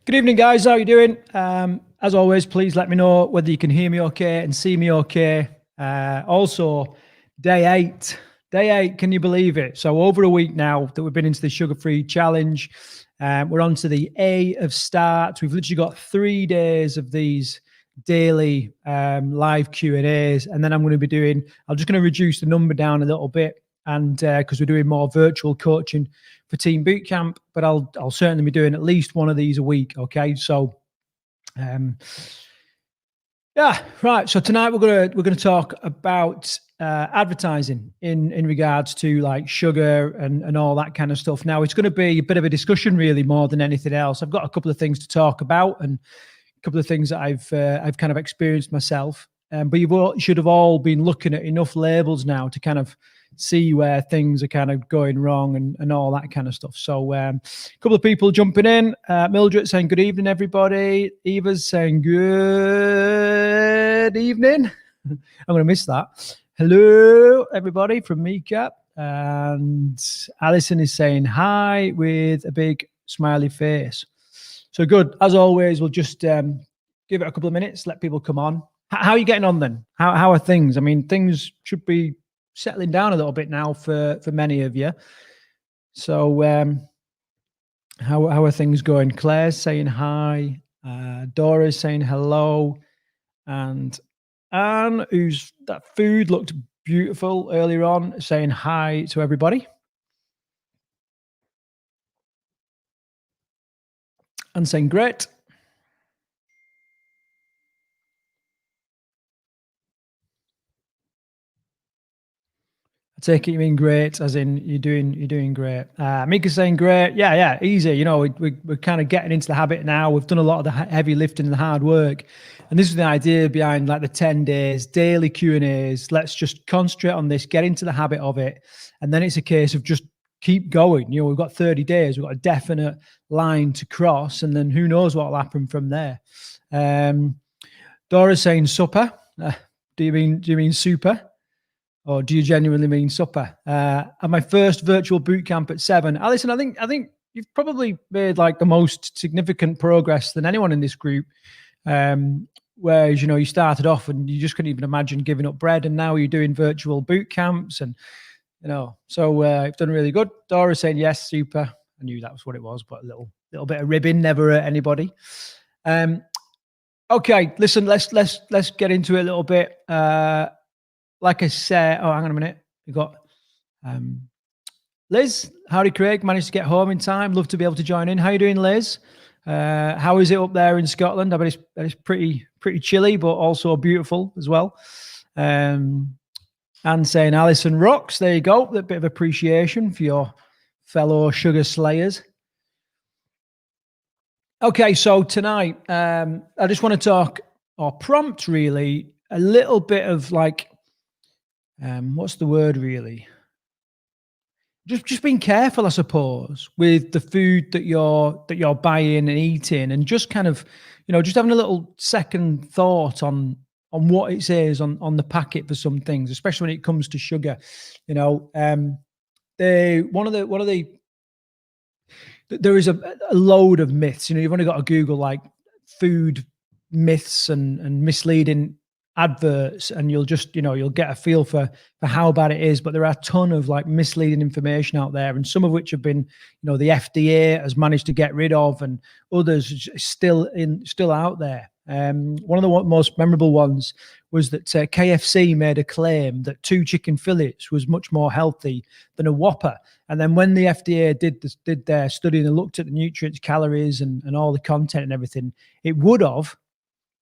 Good evening, guys. How are you doing? As always, please let me know whether you can hear me okay and see me okay. Also, day eight. Day eight, can you believe it? So over a week now that we've been into the sugar-free challenge. We're on to the A of starts. We've literally got 3 days of these daily live Q&As. And then I'm just going to reduce the number down a little bit, and because we're doing more virtual coaching for Team Bootcamp, but I'll certainly be doing at least one of these a week. Okay, so yeah, right. So tonight we're gonna talk about advertising in regards to like sugar and all that kind of stuff. Now it's going to be a bit of a discussion, really, more than anything else. I've got a couple of things to talk about and a couple of things that I've kind of experienced myself. But you should have all been looking at enough labels now to kind of see where things are kind of going wrong and all that kind of stuff. So a couple of people jumping in. Mildred saying good evening, everybody. Eva's saying good evening. I'm going to miss that. Hello, everybody from Mika. And Alison is saying hi with a big smiley face. So good. As always, we'll just give it a couple of minutes, let people come on. How are you getting on then? How are things? I mean, things should be settling down a little bit now for many of you. So how are things going? Claire's saying hi. Dora's saying hello. And Anne, that food looked beautiful earlier on, saying hi to everybody. And saying great. I take it you mean great, as in you're doing great. Mika's saying great. Yeah, easy. You know, we're kind of getting into the habit now. We've done a lot of the heavy lifting and the hard work. And this is the idea behind like the 10 days, daily Q&As. Let's just concentrate on this, get into the habit of it. And then it's a case of just keep going. You know, we've got 30 days. We've got a definite line to cross. And then who knows what will happen from there. Dora's saying supper. Do you mean super? Or do you genuinely mean supper? And my first virtual boot camp at 7. Alison, I think you've probably made like the most significant progress than anyone in this group. Whereas, you know, you started off and you just couldn't even imagine giving up bread, and now you're doing virtual boot camps, and you know, so you've done really good. Dora's saying yes, super. I knew that was what it was, but a little bit of ribbing never hurt anybody. Okay, listen, let's get into it a little bit. Like I said, hang on a minute. We got Liz. Howdy, Craig. Managed to get home in time. Love to be able to join in. How you doing, Liz? How is it up there in Scotland? I bet it's pretty chilly, but also beautiful as well. And saying Alison rocks. There you go. A bit of appreciation for your fellow sugar slayers. Okay, so tonight I just want to talk or prompt really a little bit of like. What's the word really? Just being careful, I suppose, with the food that you're buying and eating, and just kind of, you know, just having a little second thought on what it says on the packet for some things, especially when it comes to sugar. You know, there is a load of myths. You know, you've only got to Google like food myths and misleading adverts, and you'll get a feel for how bad it is. But there are a ton of like misleading information out there, and some of which have been, you know, the FDA has managed to get rid of, and others still out there. One of the most memorable ones was that KFC made a claim that 2 chicken fillets was much more healthy than a Whopper. And then when the FDA did their study and looked at the nutrients, calories, and all the content and everything, it would have,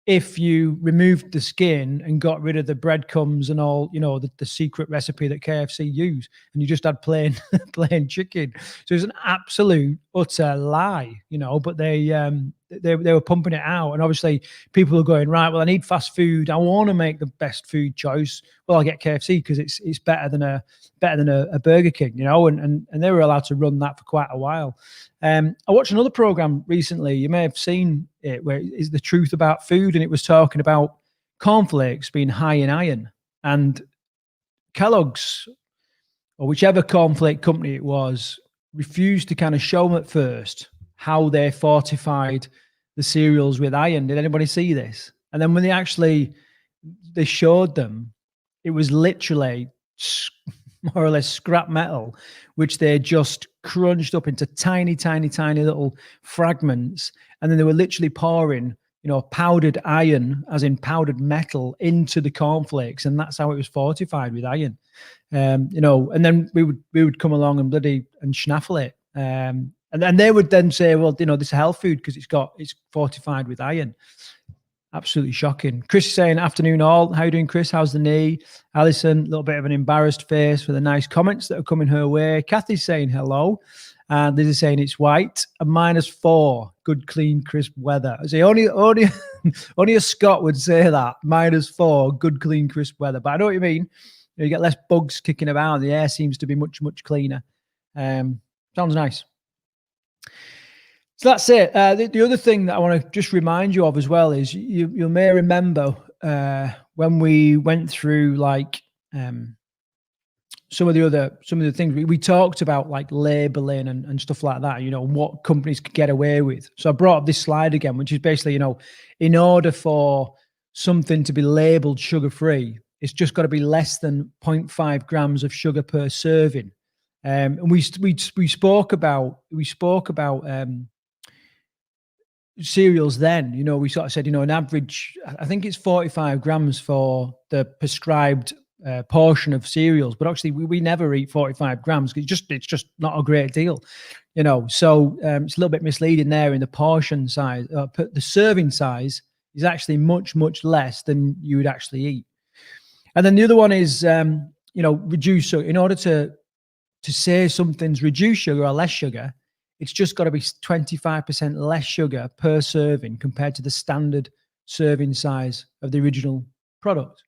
if you removed the skin and got rid of the breadcrumbs and all, you know, the secret recipe that KFC use, and you just had plain chicken. So it's an absolute utter lie, you know. But they were pumping it out, and obviously people are going, right, well, I need fast food. I want to make the best food choice. Well, I'll get KFC because it's better than a Burger King, you know. And they were allowed to run that for quite a while. I watched another program recently. You may have seen it, where it's The Truth About Food, and it was talking about cornflakes being high in iron. And Kellogg's, or whichever cornflake company it was, refused to kind of show them at first how they fortified the cereals with iron. Did anybody see this? And then when they showed them, it was literally more or less scrap metal, which they just crunched up into tiny, tiny, tiny little fragments. And then they were literally pouring, powdered iron, as in powdered metal, into the cornflakes. And that's how it was fortified with iron. And then we would come along and schnaffle it. And then they would then say, well, this is a health food because it's fortified with iron. Absolutely shocking. Chris is saying, afternoon all. How you doing, Chris? How's the knee? Alison, a little bit of an embarrassed face for the nice comments that are coming her way. Kathy's saying hello. And Liz is saying it's white. A -4. Good, clean, crisp weather. I say only a Scot would say that. -4. Good, clean, crisp weather. But I know what you mean. You get less bugs kicking about. The air seems to be much, much cleaner. Sounds nice. So that's it. The other thing that I want to just remind you of as well is you may remember when we went through some of the things we talked about, like labeling and stuff like that, what companies could get away with. So I brought up this slide again, which is basically, in order for something to be labeled sugar-free, it's just got to be less than 0.5 grams of sugar per serving. And we spoke about cereals then. We sort of said, an average, I think it's 45 grams for the prescribed portion of cereals, but actually we never eat 45 grams because it's just not a great deal, so it's a little bit misleading there in the portion size. The serving size is actually much, much less than you would actually eat. And then the other one is reduce. So in order to say something's reduced sugar or less sugar, it's just got to be 25% less sugar per serving compared to the standard serving size of the original product.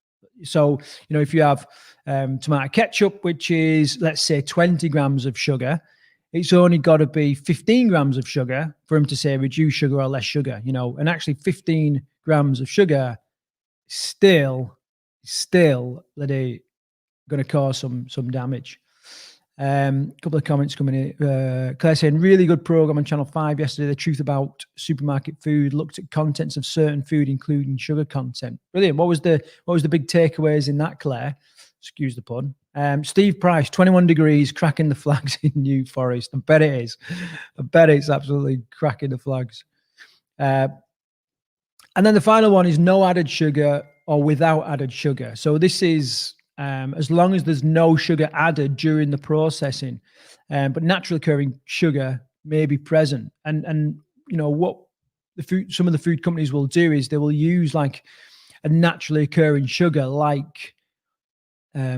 So, if you have tomato ketchup, which is, let's say, 20 grams of sugar, it's only got to be 15 grams of sugar for them to say reduce sugar or less sugar, and actually 15 grams of sugar still going to cause some damage. A couple of comments coming in. Claire saying, really good program on Channel 5 yesterday. The truth about supermarket food. Looked at contents of certain food, including sugar content. Brilliant. What was the big takeaways in that, Claire? Excuse the pun. Steve Price, 21 degrees, cracking the flags in New Forest. I bet it is. I bet it's absolutely cracking the flags. And then the final one is no added sugar or without added sugar. So this is as long as there's no sugar added during the processing, but naturally occurring sugar may be present. And what some of the food companies will do is they will use like a naturally occurring sugar, like high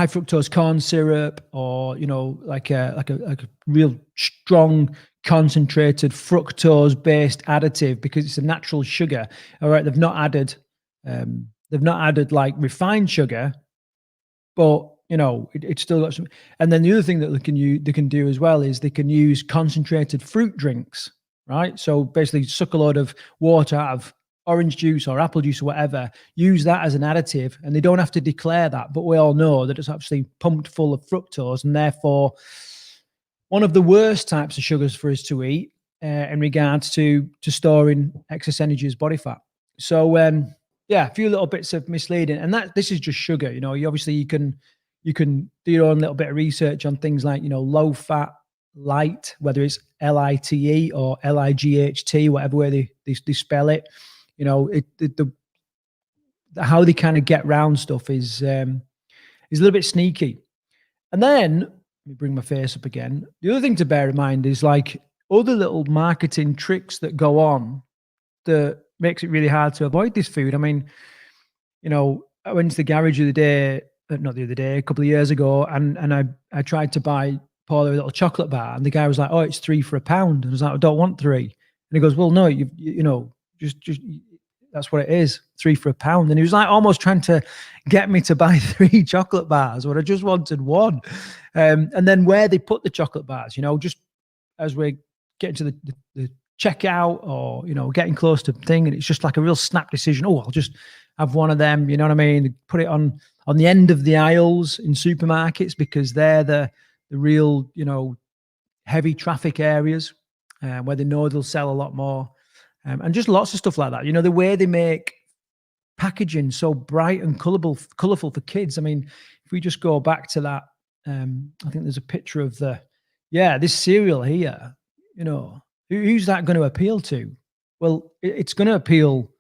fructose corn syrup, or like a real strong concentrated fructose based additive, because it's a natural sugar. All right, they've not added like refined sugar, but it's still got some. And then the other thing that they can do as well is they can use concentrated fruit drinks, right? So basically suck a load of water out of orange juice or apple juice or whatever, use that as an additive, and they don't have to declare that, but we all know that it's actually pumped full of fructose, and therefore one of the worst types of sugars for us to eat in regards to storing excess energy as body fat. So a few little bits of misleading, and this is just sugar. You can do your own little bit of research on things like low fat, light, whether it's LITE or LIGHT, whatever way they spell it. How they kind of get round stuff is a little bit sneaky. And then let me bring my face up again. The other thing to bear in mind is like other little marketing tricks that go on that makes it really hard to avoid this food. I mean, I went to the garage a couple of years ago, and I tried to buy Paul a little chocolate bar, and the guy was like, "Oh, it's 3 for £1." And I was like, "I don't want 3." And he goes, "Well, no, just that's what it is, 3 for £1." And he was like almost trying to get me to buy 3 chocolate bars when I just wanted 1. And then where they put the chocolate bars, just as we're getting to the checkout or getting close to the thing, and it's just like a real snap decision. Oh, I'll just have one of them. You know what I mean? Put it on the end of the aisles in supermarkets because they're the real heavy traffic areas. where they know they'll sell a lot more, and just lots of stuff like that. You know, the way they make packaging so bright and colorful for kids. I mean, if we just go back to that, I think there's a picture of this cereal here. You know, who's that going to appeal to? Well, it's going to appeal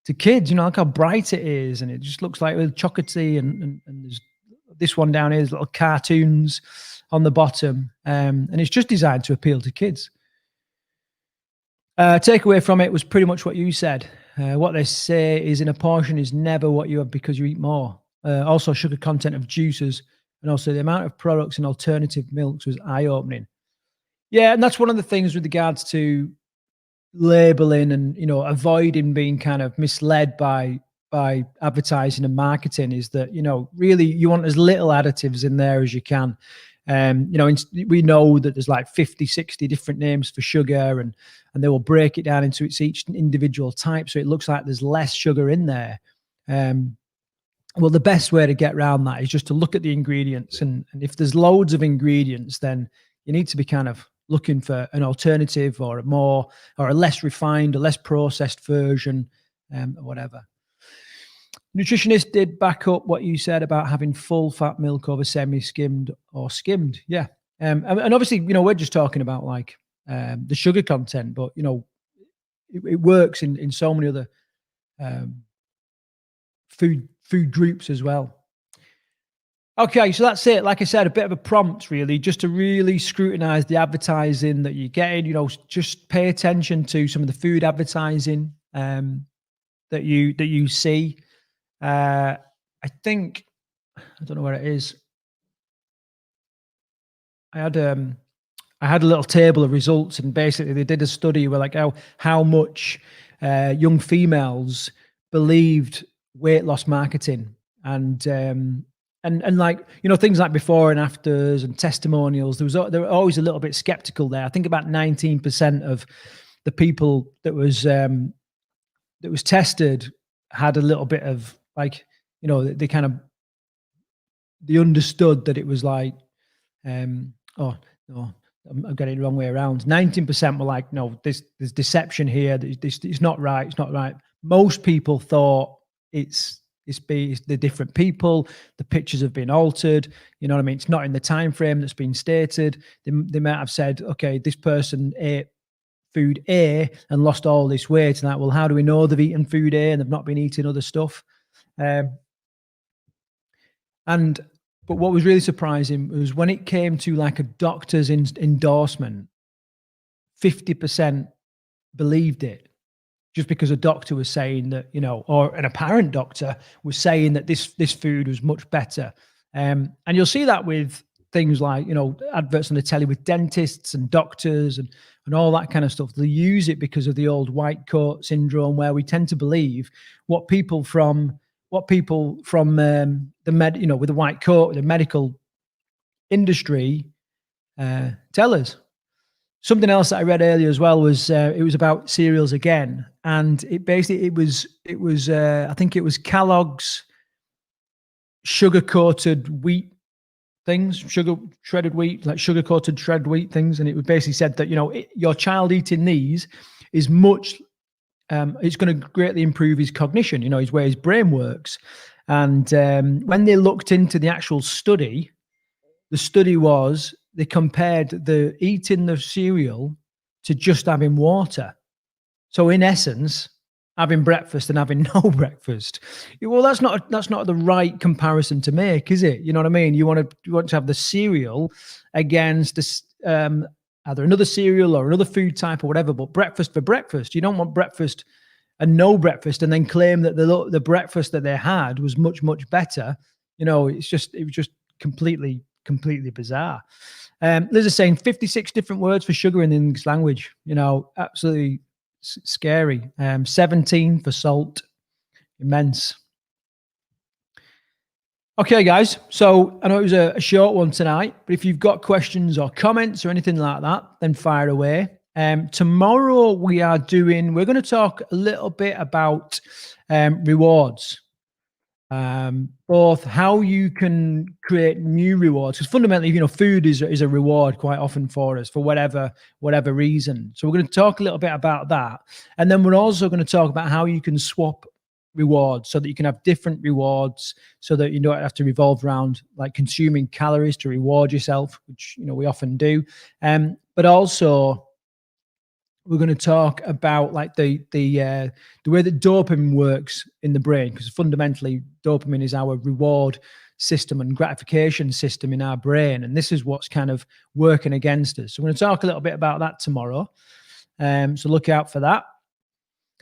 to kids. You know, look how bright it is, and it just looks like with chocolatey, and there's this one down here, there's little cartoons on the bottom, and it's just designed to appeal to kids. Takeaway from it was pretty much what you said. What they say is in a portion is never what you have because you eat more. Also, sugar content of juices, and also the amount of products and alternative milks was eye-opening. Yeah, and that's one of the things with regards to labeling and, you know, avoiding being kind of misled by advertising and marketing, is that, you know, really you want as little additives in there as you can. You know, we know that there's like 50, 60 different names for sugar, and they will break it down into each individual type, so it looks like there's less sugar in there. Well, the best way to get around that is just to look at the ingredients, and if there's loads of ingredients, then you need to be kind of looking for an alternative or a less refined or less processed version, or whatever. Nutritionist did back up what you said about having full fat milk over semi-skimmed or skimmed. Yeah. And obviously, you know, we're just talking about like the sugar content, but, you know, it works in so many other food groups as well. Okay, so that's it. Like I said, a bit of a prompt, really, just to really scrutinize the advertising that you're getting. You know, just pay attention to some of the food advertising that you see. I think, I don't know where it is. I had a little table of results, and basically they did a study where like how much young females believed weight loss marketing, and like, you know, things like before and afters and testimonials. They were always a little bit skeptical there. I think about 19% of the people that was tested had a little bit of like, you know, they understood that it was like, oh no, I'm getting it the wrong way around. 19% were like, no, there's deception here. This it's not right. It's not right. Most people thought it's the different people. The pictures have been altered. You know what I mean? It's not in the time frame that's been stated. They might have said, okay, this person ate food A and lost all this weight, and that, well, how do we know they've eaten food A and they've not been eating other stuff? But what was really surprising was when it came to like a doctor's endorsement, 50% believed it, just because a doctor was saying that, you know, or an apparent doctor was saying that this food was much better. And you'll see that with things like, you know, adverts on the telly with dentists and doctors and all that kind of stuff. They use it because of the old white coat syndrome, where we tend to believe what people from the you know, with the white coat, the medical industry tell us. Something else that I read earlier as well was it was about cereals again, and it was I think it was Kellogg's sugar coated wheat things, shredded wheat, like sugar coated shredded wheat things, and it basically said that, you know, your child eating these is much. It's going to greatly improve his cognition, you know, his way his brain works. And when they looked into the actual study, the study was they compared the eating the cereal to just having water. So in essence, having breakfast and having no breakfast. Well, that's not the right comparison to make, is it? You know what I mean? You want to have the cereal against this, either another cereal or another food type or whatever, but breakfast for breakfast. You don't want breakfast and no breakfast and then claim that the breakfast that they had was much, much better. You know, it was just completely bizarre. Liz is saying 56 different words for sugar in the English language. You know, absolutely scary. 17 for salt. Immense. Okay, guys. So I know it was a short one tonight, but if you've got questions or comments or anything like that, then fire away. Tomorrow we're going to talk a little bit about rewards. both how you can create new rewards, because fundamentally, food is a reward quite often for us for whatever reason. So we're going to talk a little bit about that, and then we're also going to talk about how you can swap rewards so that you can have different rewards, so that you don't have to revolve around like consuming calories to reward yourself, which we often do. But also we're going to talk about like the way that dopamine works in the brain, because fundamentally dopamine is our reward system and gratification system in our brain, and this is what's kind of working against us. So we're going to talk a little bit about that tomorrow. So look out for that.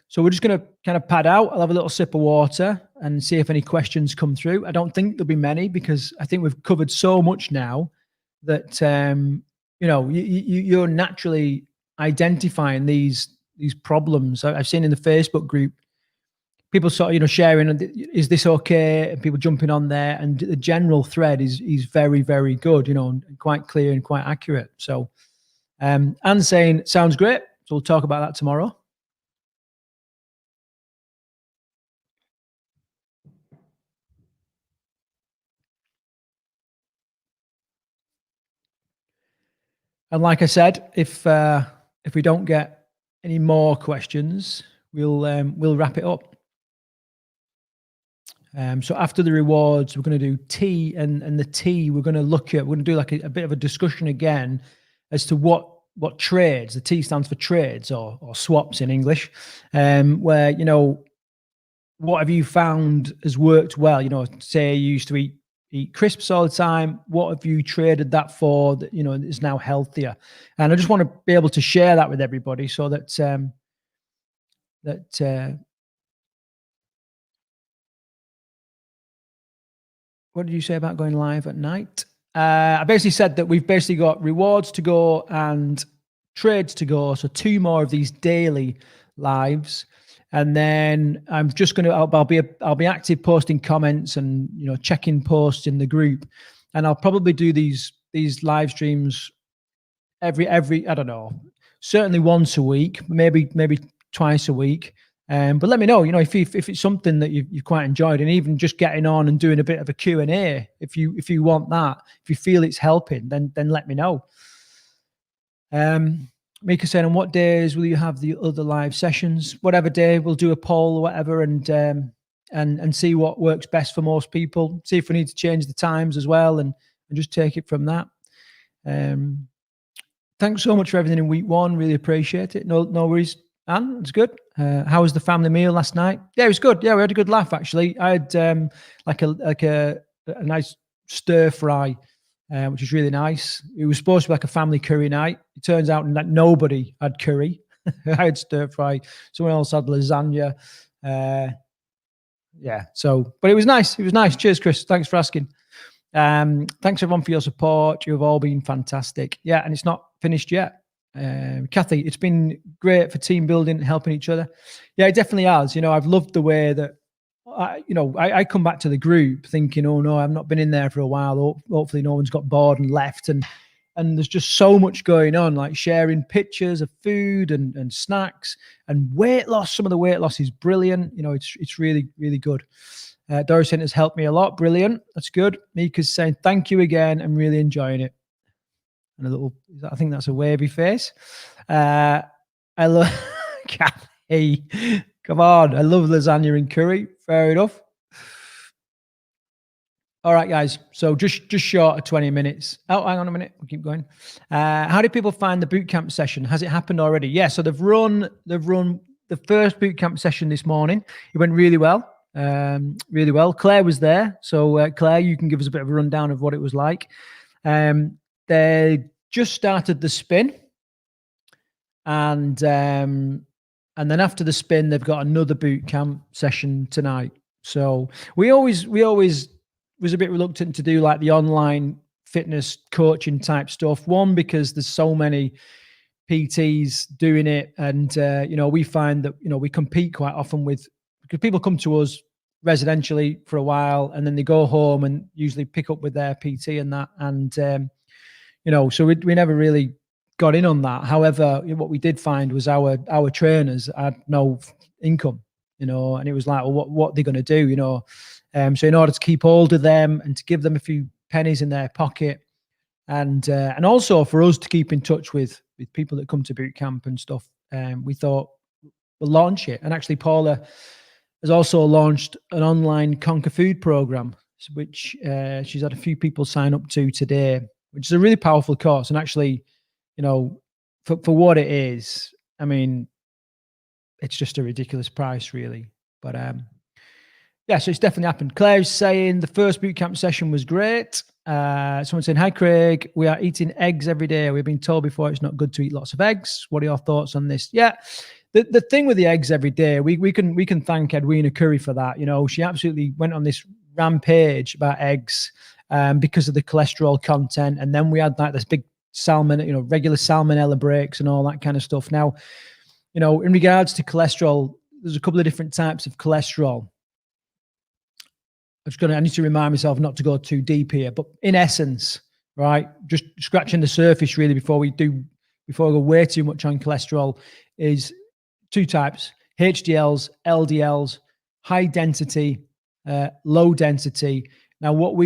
So we're just going to kind of pad out. I'll have a little sip of water and see if any questions come through. I don't think there'll be many, because I think we've covered so much now that you're naturally identifying these problems. I've seen in the Facebook group people sort of sharing, is this okay, and people jumping on there, and the general thread is very, very good, and quite clear and quite accurate. So Anne's saying sounds great, so we'll talk about that tomorrow. And like I said, if we don't get any more questions, we'll wrap it up. So after the rewards, we're going to do tea, and the tea we're going to do like a bit of a discussion again as to what trades. The T stands for trades, or swaps in English, where what have you found has worked well? Say you used to eat crisps all the time. What have you traded that for that is now healthier? And I just want to be able to share that with everybody, so that what did you say about going live at night? I basically said that we've basically got rewards to go and trades to go. So 2 more of these daily lives. And then I'm just going to, I'll be active posting comments and, checking posts in the group. And I'll probably do these live streams every, I don't know, certainly once a week, maybe twice a week. But let me know, if it's something that you've quite enjoyed, and even just getting on and doing a bit of a Q&A, if you want that, if you feel it's helping, then let me know. Mika saying, on what days will you have the other live sessions? Whatever day, we'll do a poll or whatever, and see what works best for most people. See if we need to change the times as well, and just take it from that. Thanks so much for everything in week 1. Really appreciate it. No worries, Anne. It's good. How was the family meal last night? Yeah, it was good. Yeah, we had a good laugh actually. I had like a nice stir fry, which is really nice. It was supposed to be like a family curry night. It turns out that nobody had curry. I had stir fry. Someone else had lasagna. Yeah. So, but it was nice. It was nice. Cheers, Chris. Thanks for asking. Thanks everyone for your support. You've all been fantastic. Yeah, and it's not finished yet. Kathy, it's been great for team building, helping each other. Yeah, it definitely has. I've loved the way that I come back to the group thinking, oh no, I've not been in there for a while. Hopefully no one's got bored and left. And there's just so much going on, like sharing pictures of food and snacks and weight loss. Some of the weight loss is brilliant. It's really, really good. Doris has helped me a lot. Brilliant. That's good. Mika's saying, thank you again. I'm really enjoying it. And a little, I think that's a wavy face. I love, Kathy, come on. I love lasagna and curry. Fair enough. All right, guys. So just short of 20 minutes. Oh, hang on a minute. We'll keep going. How did people find the bootcamp session? Has it happened already? Yeah. So they've run the first bootcamp session this morning. It went really well. Really well. Claire was there. So Claire, you can give us a bit of a rundown of what it was like. They just started the spin, and then after the spin, they've got another boot camp session tonight. So we always was a bit reluctant to do like the online fitness coaching type stuff. One, because there's so many PTs doing it, and we find that we compete quite often with, because people come to us residentially for a while and then they go home and usually pick up with their PT and that, and so we never really got in on that. However, what we did find was our trainers had no income, and it was like, well, what are they going to do, So in order to keep hold of them and to give them a few pennies in their pocket, and also for us to keep in touch with people that come to boot camp and stuff, we thought we'll launch it. And actually, Paula has also launched an online Conquer Food program, which she's had a few people sign up to today, which is a really powerful course. And actually, for what it is, I mean, it's just a ridiculous price, really. But yeah, so it's definitely happened. Claire's saying the first boot camp session was great. Someone saying, "Hi, Craig. We are eating eggs every day. We've been told before it's not good to eat lots of eggs. What are your thoughts on this?" Yeah, the thing with the eggs every day, we can thank Edwina Curry for that. She absolutely went on this rampage about eggs because of the cholesterol content, and then we had like this big salmon, regular salmonella breaks and all that kind of stuff. Now, in regards to cholesterol, there's a couple of different types of cholesterol. I need to remind myself not to go too deep here, but in essence, right, just scratching the surface really before I go way too much on cholesterol, is two types: HDLs, LDLs, high density, low density. Now, what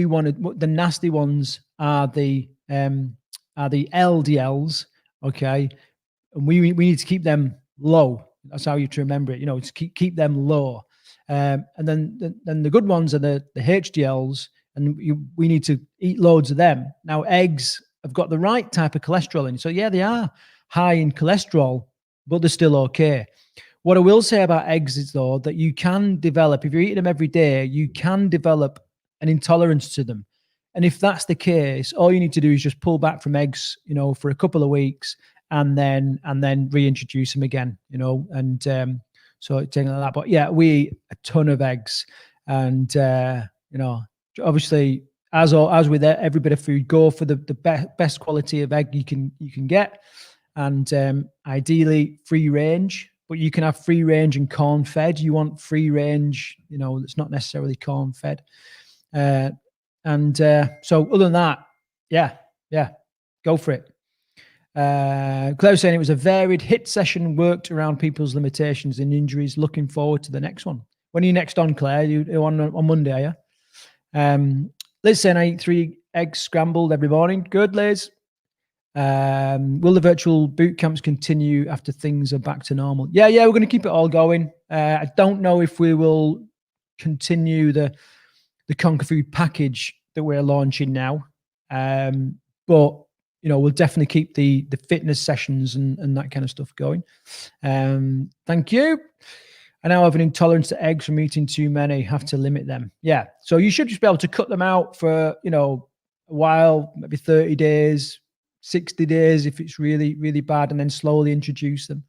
the nasty ones are the LDLs, okay, and we need to keep them low. That's how you to remember it. To keep them low. And then the good ones are the HDLs, and we need to eat loads of them. Now, eggs have got the right type of cholesterol in. So, yeah, they are high in cholesterol, but they're still okay. What I will say about eggs is, though, that you can develop, if you're eating them every day, you can develop an intolerance to them. And if that's the case, all you need to do is just pull back from eggs, for a couple of weeks and then reintroduce them again, and so taking like that. But yeah, we eat a ton of eggs, and obviously, as with every bit of food, go for the best quality of egg you can get, and ideally free range. But you can have free range and corn fed. You want free range, that's not necessarily corn fed. So other than that, yeah, go for it. Claire saying it was a varied hit session, worked around people's limitations and injuries. Looking forward to the next one. When are you next on, Claire? You on Monday, are you? Liz saying I eat 3 eggs scrambled every morning. Good, Liz. Will the virtual boot camps continue after things are back to normal? Yeah, we're going to keep it all going. I don't know if we will continue the Conquer Food package that we're launching now, but we'll definitely keep the fitness sessions and that kind of stuff going. Thank you. I now have an intolerance to eggs from eating too many. Have to limit them. Yeah, so you should just be able to cut them out for a while, maybe 30 days, 60 days if it's really, really bad, and then slowly introduce them.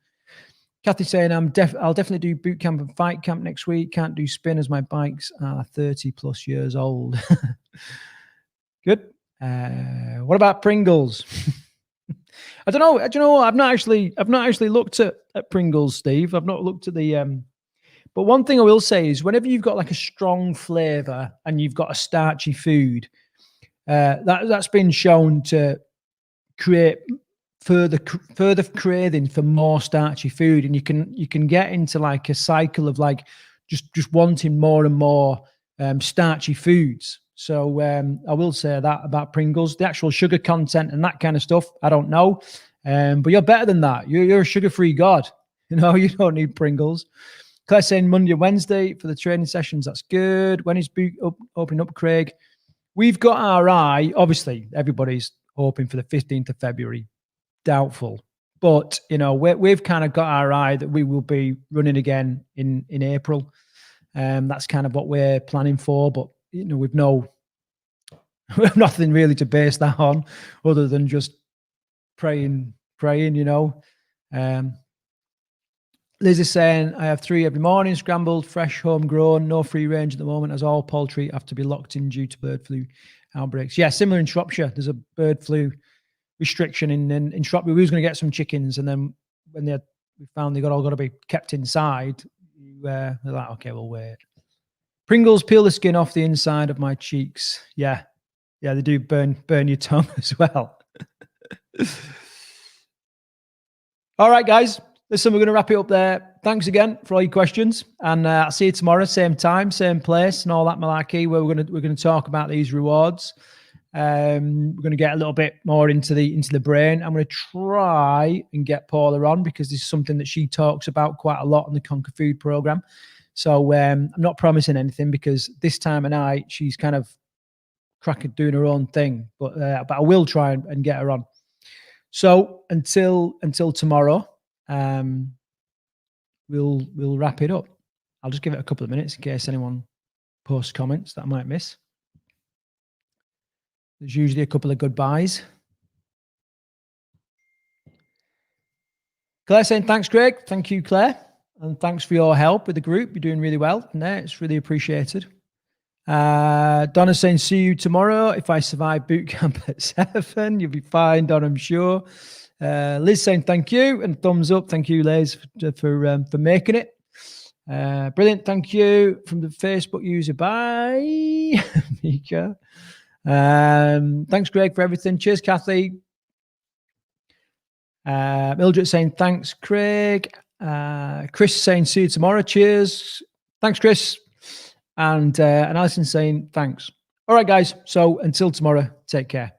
Kathy saying I'll definitely do boot camp and fight camp next week. Can't do spin as my bikes are 30 plus years old. Good. What about Pringles? I don't know. I've not actually looked at Pringles, Steve. I've not looked at the. But one thing I will say is, whenever you've got like a strong flavor and you've got a starchy food, that's been shown to create further craving for more starchy food, and you can get into like a cycle of like just wanting more and more starchy foods. So I will say that about Pringles, the actual sugar content and that kind of stuff, I don't know, but you're better than that. You're a sugar-free god. You don't need Pringles. Claire saying Monday, Wednesday for the training sessions. That's good. When is boot opening up, Craig? We've got our eye. Obviously, everybody's hoping for the 15th of February. Doubtful, but we've kind of got our eye that we will be running again in April. That's kind of what we're planning for, but we have nothing really to base that on other than just praying. Liz is saying I have 3 every morning, scrambled, fresh, homegrown, no free range at the moment, as all poultry have to be locked in due to bird flu outbreaks. Yeah, similar in Shropshire. There's a bird flu restriction in Shropshire. We was going to get some chickens, and then when we found they all got to be kept inside, they're like, okay, we'll wait. Pringles peel the skin off the inside of my cheeks. Yeah, they do burn your tongue as well. All right, guys, Listen, we're going to wrap it up there. Thanks again for all your questions, and I'll see you tomorrow, same time, same place, and all that malarkey. Where we're going to talk about these rewards. We're going to get a little bit more into the brain. I'm going to try and get Paula on because this is something that she talks about quite a lot on the Conquer Food program. So I'm not promising anything because this time of night she's kind of doing her own thing, but I will try and get her on. So until tomorrow, we'll wrap it up. I'll just give it a couple of minutes in case anyone posts comments that I might miss. There's usually a couple of goodbyes. Claire saying, thanks, Craig. Thank you, Claire. And thanks for your help with the group. You're doing really well in there. It's really appreciated. Donna saying, see you tomorrow. If I survive boot camp at 7, you'll be fine, Donna, I'm sure. Liz saying, thank you. And thumbs up. Thank you, Liz, for making it. Brilliant. Thank you from the Facebook user. Bye, Mika. Thanks, Greg, for everything. Cheers, Kathy. Mildred saying, thanks, Craig. Chris saying, see you tomorrow. Cheers. Thanks, Chris. And Alison saying, thanks. All right, guys. So until tomorrow, take care.